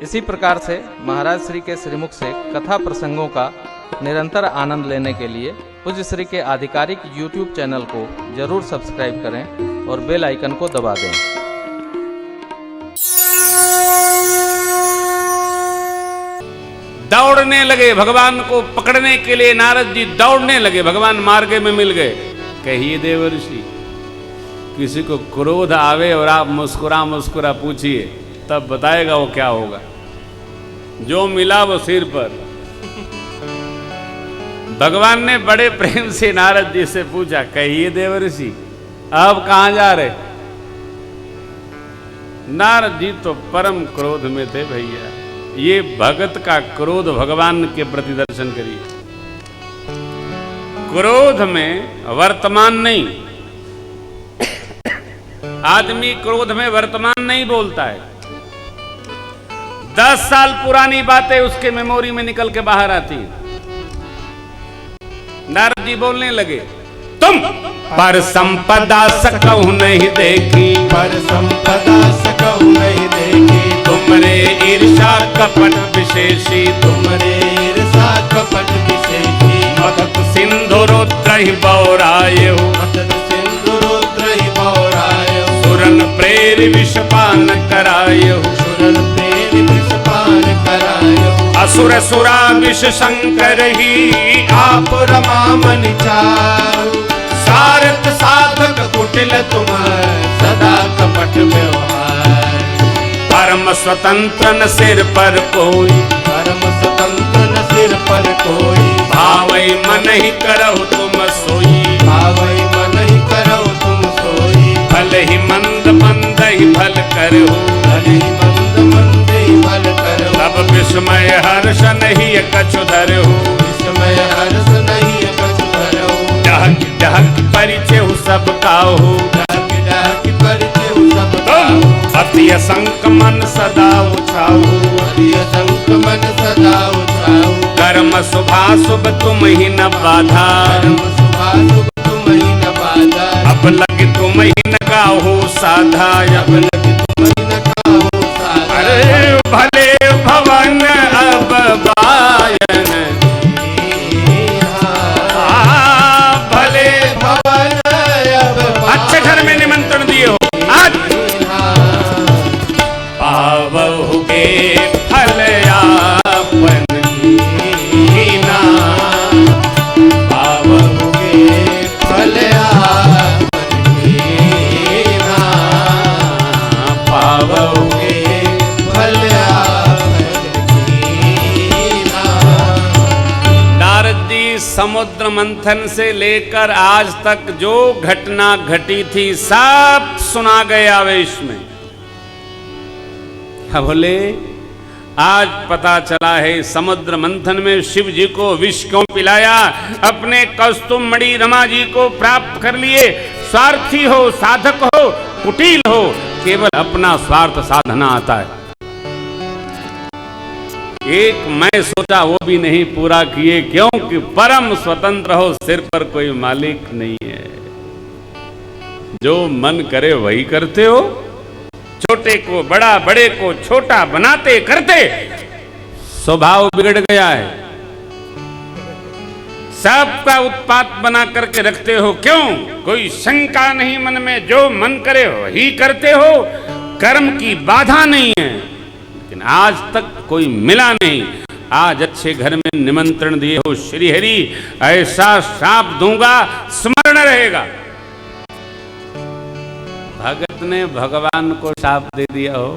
इसी प्रकार से महाराज श्री के श्रीमुख से कथा प्रसंगों का निरंतर आनंद लेने के लिए पूज्य श्री के आधिकारिक YouTube चैनल को जरूर सब्सक्राइब करें और बेल आइकन को दबा दें। दौड़ने लगे भगवान को पकड़ने के लिए, नारद जी दौड़ने लगे, भगवान मार्ग में मिल गए। कहिए देवर्षि, किसी को क्रोध आवे और आप मुस्कुरा मुस्कुरा पूछिए, तब बताएगा वो क्या होगा। जो मिला वो सिर पर। भगवान ने बड़े प्रेम से नारद जी से पूछा, कहिए देवर्षि अब कहां जा रहे। नारद जी तो परम क्रोध में थे भैया। ये भगत का क्रोध भगवान के प्रति दर्शन करिए। क्रोध में वर्तमान नहीं, आदमी क्रोध में वर्तमान नहीं बोलता है। 10 साल पुरानी बातें उसके मेमोरी में निकल के बाहर आती। नारद जी बोलने लगे, तुम पर संपदा सकहु नहीं देखी, पर संपदा सकहु नहीं देखी, तुमरे ईर्षा कपट विशेषी, तुमरे ईर्षा कपट विशेषी, मदत सिंधु रुद्रहि बौरायहु, मदत सिंधु रुद्रहि बौरायहु, सुरन प्रेरि विषपान करायहु, सुरन प्रेरि विषपान करायहु, असुर सुरा विष शंकर ही आप रमा मन चारु, सारथ साधक कुटिल तुम सदा कपट व्यवहार, परम स्वतंत्र न सिर पर कोई, परम स्वतंत्र न सिर पर कोई, भावै मन ही करहु तुम सोई, भावै मन ही करो तुम सोई, भल ही मंद मंद ही भल करहु, भले ही मंद मंद ही भल करो, तब विस्मय हर्ष नहीं कछु धरहु, विस्मय हर्ष नहीं कछु धरहु, डहक डहक परिचय सब काहू, डाक डाक परिचय सब तुम अति असंक मन सदा उछाऊ, अति असंक मन सदा उछाऊ, कर्म शुभाशुभ तुम ही न बाधा, परम शुभाशुभ तुम ही न बाधा, अब लग तुम ही न काहू साधा, अब लग तुम ही न खाओ साधा, अरे भले भवन अब बायन, भले भवन अब अच्छे घर में निमंत्रण दिए हो, आज पावहु के फल आपन हीना, पावहु के फल आपन हीना, पावहु के फल आपन हीना। नारद जी समुद्र मंथन से लेकर आज तक जो घटना घटी थी सब सुना गए आवेश में। बोले आज पता चला है समुद्र मंथन में शिव जी को विष क्यों पिलाया, अपने कौस्तुभ मणि रमा जी को प्राप्त कर लिए। स्वार्थी हो, साधक हो, कुटिल हो, केवल अपना स्वार्थ साधना आता है। एक मैं सोचा वो भी नहीं पूरा किए, क्योंकि परम स्वतंत्र हो, सिर पर कोई मालिक नहीं है। जो मन करे वही करते हो। छोटे को बड़ा, बड़े को छोटा बनाते करते स्वभाव बिगड़ गया है। सबका उत्पात बना करके रखते हो, क्यों? कोई शंका नहीं मन में, जो मन करे वही करते हो। कर्म की बाधा नहीं है, लेकिन आज तक कोई मिला नहीं। आज अच्छे घर में निमंत्रण दिए हो, श्री हरि ऐसा श्राप दूंगा स्मरण रहेगा। भगत ने भगवान को शाप दे दिया हो,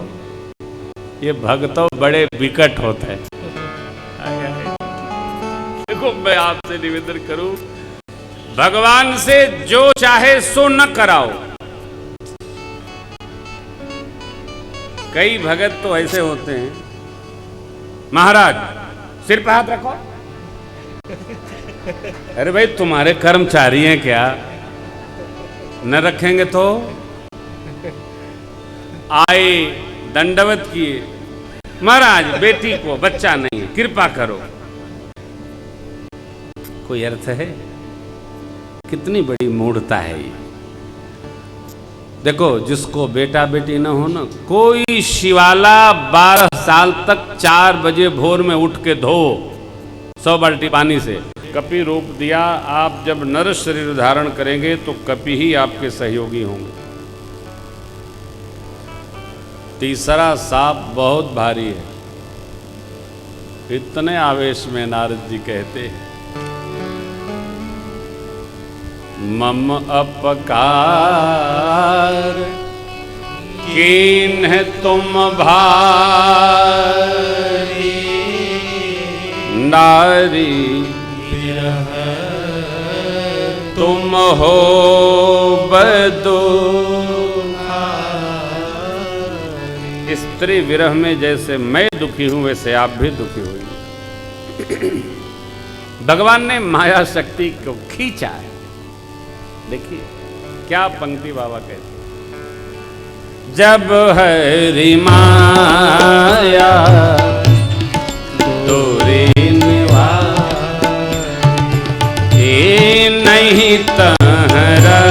ये भगतों बड़े विकट होते हैं। देखो मैं आपसे निवेदन करूं, भगवान से जो चाहे सो न कराओ। कई भगत तो ऐसे होते हैं, महाराज सिर पे हाथ रखो। अरे भाई तुम्हारे कर्मचारी हैं क्या? न रखेंगे तो आए दंडवत किए, महाराज बेटी को बच्चा नहीं है, कृपा करो। कोई अर्थ है? कितनी बड़ी मूढ़ता है ये। देखो, जिसको बेटा बेटी ना हो ना, कोई शिवाला 12 साल तक 4 बजे भोर में उठ के धो 100 बाल्टी पानी से। कपि रूप दिया, आप जब नर शरीर धारण करेंगे तो कपि ही आपके सहयोगी होंगे। तीसरा सांप बहुत भारी है। इतने आवेश में नारद जी कहते हैं, मम अपकार कीन्ह तुम भारी, नारी तुम हो बदो। स्त्री विरह में जैसे मैं दुखी हूं वैसे आप भी दुखी हुई। भगवान ने माया शक्ति को खींचा है। देखिए क्या पंक्ति बाबा कहते, जब हरि माया तोरे निवारे, नहीं तहरा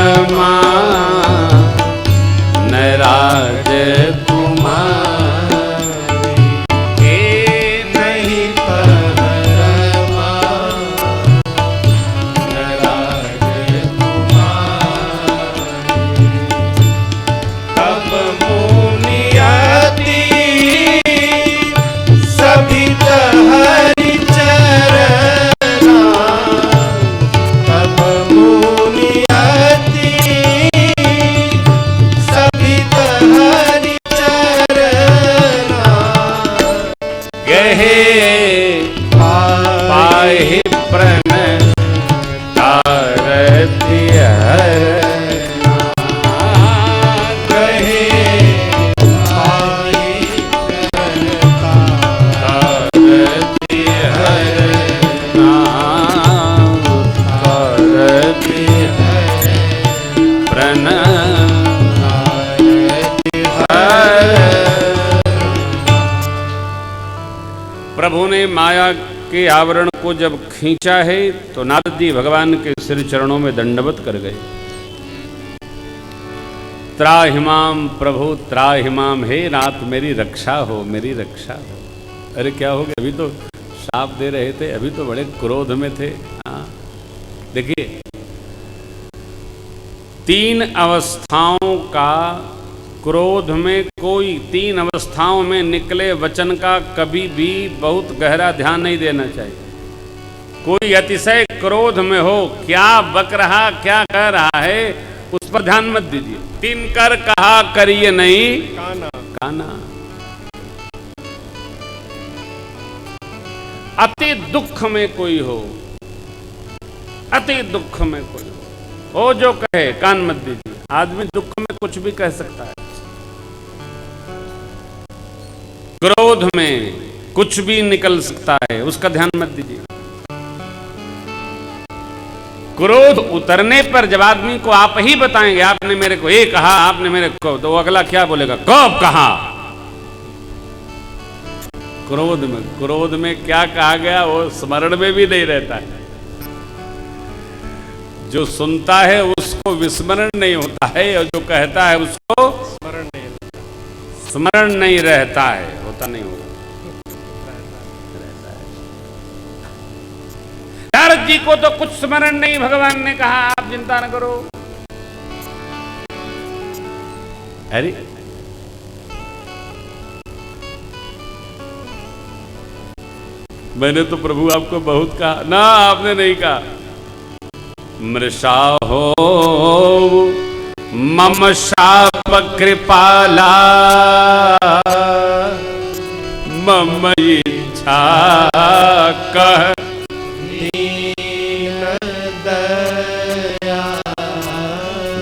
नराज प्रभु ने माया के आवरण को जब खींचा है तो नारद जी भगवान के सिर चरणों में दंडवत कर गए। त्राहिमाम प्रभु त्राहिमाम, हे नाथ मेरी रक्षा हो, मेरी रक्षा हो। अरे क्या हो गया, अभी तो शाप दे रहे थे, अभी तो बड़े क्रोध में थे। हाँ देखिए, 3 अवस्थाओं का क्रोध में, कोई 3 अवस्थाओं में निकले वचन का कभी भी बहुत गहरा ध्यान नहीं देना चाहिए। कोई अतिशय क्रोध में हो, क्या बक रहा, क्या कह रहा है, उस पर ध्यान मत दीजिए। 3 कर कहा करिए नहीं काना। अति दुख में कोई हो, अति दुख में कोई हो जो कहे कान मत दीजिए। आदमी दुख में कुछ भी कह सकता है, क्रोध में कुछ भी निकल सकता है, उसका ध्यान मत दीजिए। क्रोध उतरने पर जब आदमी को आप ही बताएंगे, आपने मेरे को ये कहा, आपने मेरे को, तो अगला क्या बोलेगा, कब कहा। क्रोध में क्या कहा गया वो स्मरण में भी नहीं रहता है। जो सुनता है उसको विस्मरण नहीं होता है, और जो कहता है उसको स्मरण नहीं रहता है, होता नहीं होगा। नारद जी को तो कुछ स्मरण नहीं, भगवान ने कहा आप चिंता न करो। अरे मैंने तो प्रभु आपको बहुत कहा ना, आपने नहीं कहा। मृषा हो मम शाप कृपाला, मम इच्छा कह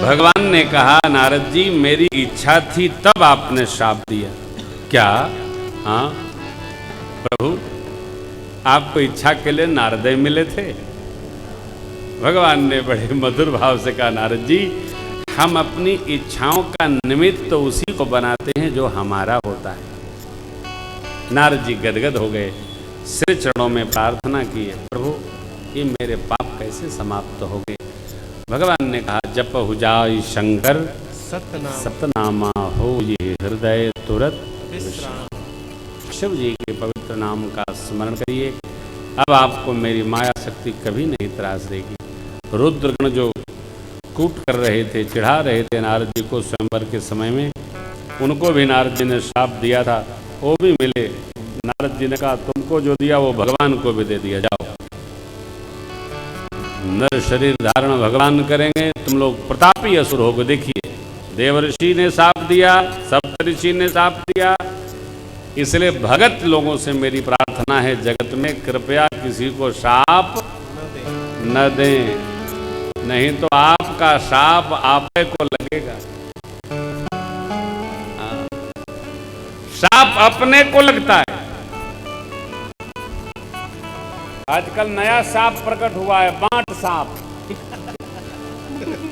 भगवान ने कहा, नारद जी मेरी इच्छा थी तब आपने श्राप दिया। क्या? हाँ प्रभु, आपको इच्छा के लिए नारदय मिले थे। भगवान ने बड़े मधुर भाव से कहा, नारद जी हम अपनी इच्छाओं का निमित्त तो उसी को बनाते हैं जो हमारा होता है। नारद जी गदगद हो गए, सिर चरणों में प्रार्थना की है, प्रभु ये मेरे पाप कैसे समाप्त हो गए। भगवान ने कहा, जप हुजाई शंकर सतनाम सतनामा हो ये हृदय तुरत विश्राम। शिव जी के पवित्र नाम का स्मरण करिए। अब आपको मेरी माया शक्ति कभी नहीं त्रास देगी। रुद्रगण जो कूट कर रहे थे, चिढ़ा रहे थे नारद जी को स्वयंवर के समय में, उनको भी नारद जी ने श्राप दिया था, वो भी मिले। नारद जी ने कहा तुमको जो दिया वो भगवान को भी दे दिया, जाओ नर शरीर धारण भगवान करेंगे, तुम लोग प्रतापी असुर होगे। देखिए देवर्षि ने शाप दिया, सप्तऋषि ने शाप दिया। इसलिए भगत लोगों से मेरी प्रार्थना है, जगत में कृपया किसी को शाप न दें, नहीं तो आपका शाप आप को लगेगा। शाप अपने को लगता है। आजकल नया सांप प्रकट हुआ है, बांट सांप।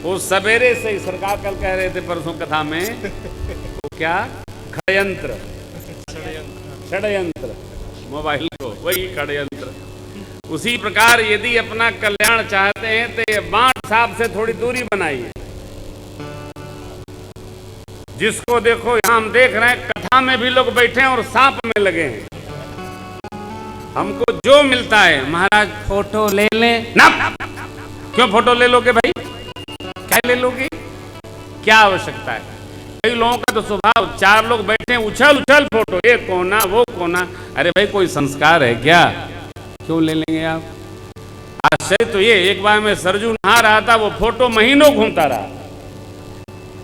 वो सवेरे से ही सरकार कल कह रहे थे परसों कथा में, वो क्या षड्यंत्र, षड्यंत्र मोबाइल को, वही षड्यंत्र। उसी प्रकार यदि अपना कल्याण चाहते हैं तो ये बांट सांप से थोड़ी दूरी बनाइए। जिसको देखो, यहां हम देख रहे हैं कथा में भी लोग बैठे हैं और सांप में लगे हैं। हमको जो मिलता है, महाराज फोटो ले लें ना, क्यों फोटो ले लोगे भाई, क्या ले लोगे, क्या आवश्यकता है। कई लोगों का तो स्वभाव, चार लोग बैठे हैं उछल उछल फोटो, ये कोना वो कोना। अरे भाई कोई संस्कार है क्या, क्यों ले लेंगे आप। आश्चर्य तो ये, एक बार मैं सरजू नहा रहा था, वो फोटो महीनों घूमता रहा।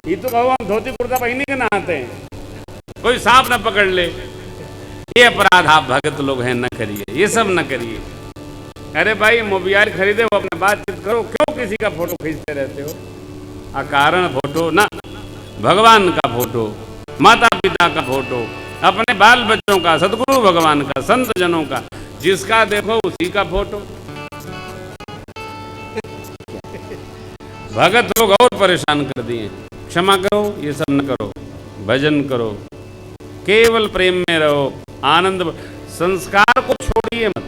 ये तो कहो हम धोती कुर्ता पहने के नहाते हैं, कोई सांप न पकड़ ले। ये अपराध आप भगत लोग हैं, न करिए, ये सब न करिए। अरे भाई मोबाइल खरीदे हो, अपने बातचीत करो, क्यों किसी का फोटो खींचते रहते हो अकारण। फोटो ना, भगवान का फोटो, माता पिता का फोटो, अपने बाल बच्चों का, सदगुरु भगवान का, संत जनों का, जिसका देखो उसी का फोटो। भगत लोग और परेशान कर दिए। क्षमा करो, ये सब न करो, भजन करो, केवल प्रेम में रहो, आनंद। संस्कार को छोड़िए मत।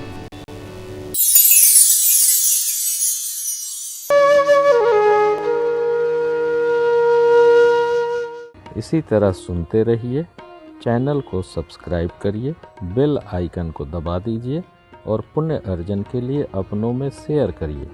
इसी तरह सुनते रहिए, चैनल को सब्सक्राइब करिए, बेल आइकन को दबा दीजिए और पुण्य अर्जन के लिए अपनों में शेयर करिए।